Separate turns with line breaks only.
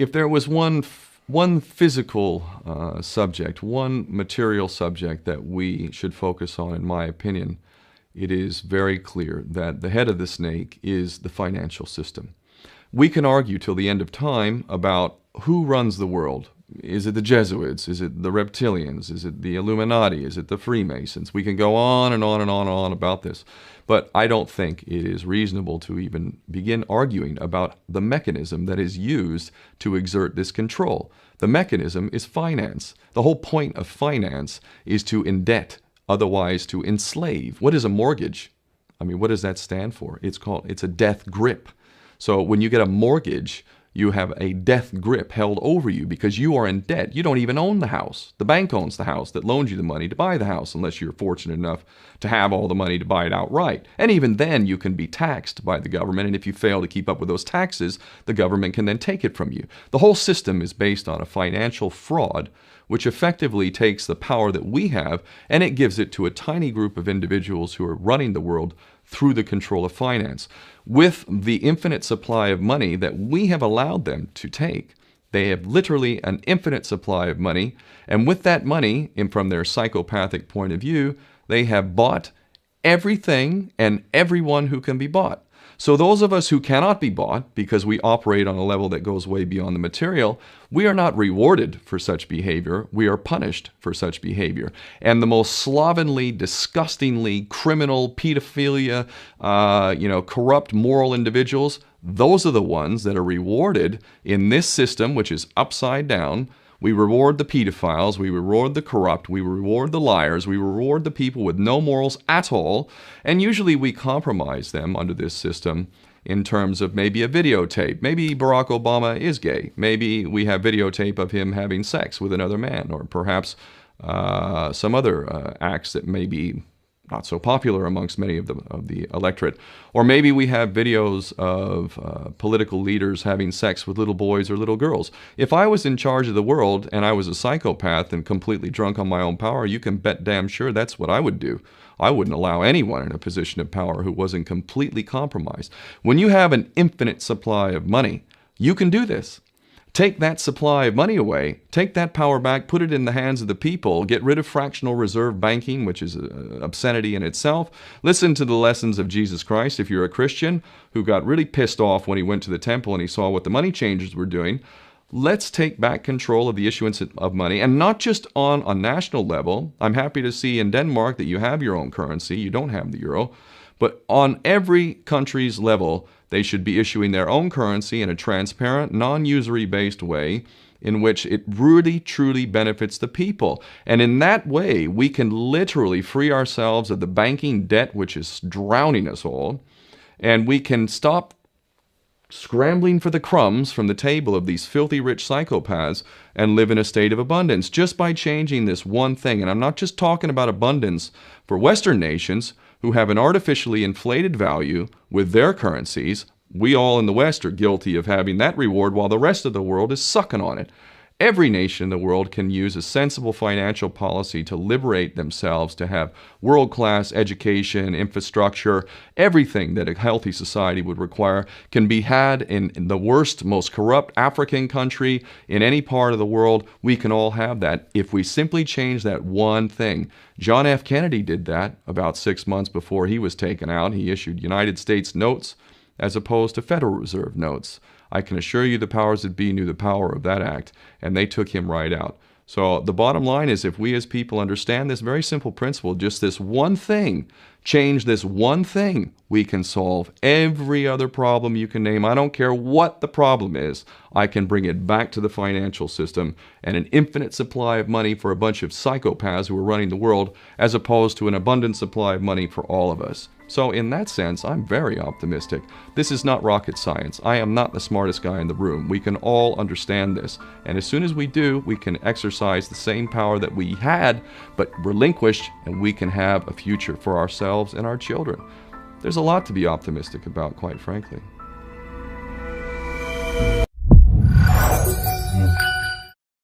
If there was one physical subject, one material subject that we should focus on, in my opinion, it is very clear that the head of the snake is the financial system. We can argue till the end of time about who runs the world. Is it the Jesuits? Is it the reptilians? Is it the Illuminati? Is it the Freemasons? We can go on and on and on and on about this. But I don't think it is reasonable to even begin arguing about the mechanism that is used to exert this control. The mechanism is finance. The whole point of finance is to indebt, otherwise to enslave. What is a mortgage? I mean, what does that stand for? It's a death grip. So when you get a mortgage, you have a death grip held over you because you are in debt. You don't even own the house. The bank owns the house that loans you the money to buy the house, unless you're fortunate enough to have all the money to buy it outright. And even then, you can be taxed by the government, and if you fail to keep up with those taxes, the government can then take it from you. The whole system is based on a financial fraud, which effectively takes the power that we have and it gives it to a tiny group of individuals who are running the world through the control of finance. With the infinite supply of money that we have allowed them to take, they have literally an infinite supply of money, and with that money, and from their psychopathic point of view, they have bought everything and everyone who can be bought. So those of us who cannot be bought, because we operate on a level that goes way beyond the material, we are not rewarded for such behavior. We are punished for such behavior. And the most slovenly, disgustingly criminal, pedophilia, corrupt moral individuals, those are the ones that are rewarded in this system, which is upside down. We reward the pedophiles, we reward the corrupt, we reward the liars, we reward the people with no morals at all, and usually we compromise them under this system in terms of maybe a videotape. Maybe Barack Obama is gay. The we have videotape of him having sex with another man, or perhaps some other acts that may be not so popular amongst many of the electorate. Or maybe we have videos of political leaders having sex with little boys or little girls. If I was in charge of the world and I was a psychopath and completely drunk on my own power, you can bet damn sure that's what I would do. I wouldn't allow anyone in a position of power who wasn't completely compromised. When you have an infinite supply of money, you can do this. Take that supply of money away, take that power back, put it in the hands of the people, get rid of fractional reserve banking, which is an obscenity in itself. Listen to the lessons of Jesus Christ. If you're a Christian who got really pissed off when he went to the temple and he saw what the money changers were doing, let's take back control of the issuance of money, and not just on a national level. I'm happy to see in Denmark that you have your own currency. You don't have the euro. But on every country's level, they should be issuing their own currency in a transparent, non-usury based way in which it really, truly benefits the people. And in that way, we can literally free ourselves of the banking debt which is drowning us all, and we can stop scrambling for the crumbs from the table of these filthy rich psychopaths and live in a state of abundance just by changing this one thing. And I'm not just talking about abundance for Western nations who have an artificially inflated value with their currencies. We all in the West are guilty of having that reward while the rest of the world is sucking on it. Every nation in the world can use a sensible financial policy to liberate themselves, to have world-class education, infrastructure. Everything that a healthy society would require can be had in the worst, most corrupt African country in any part of the world. We can all have that if we simply change that one thing. John F. Kennedy did that about 6 months before he was taken out. He issued United States notes as opposed to Federal Reserve notes. I can assure you the powers that be knew the power of that act, and they took him right out. So the bottom line is, if we as people understand this very simple principle, just this one thing, change this one thing, we can solve every other problem you can name. I don't care what the problem is. I can bring it back to the financial system and an infinite supply of money for a bunch of psychopaths who are running the world, as opposed to an abundant supply of money for all of us. So in that sense, I'm very optimistic. This is not rocket science. I am not the smartest guy in the room. We can all understand this. And as soon as we do, we can exercise the same power that we had, but relinquished, and we can have a future for ourselves and our children. There's a lot to be optimistic about, quite frankly.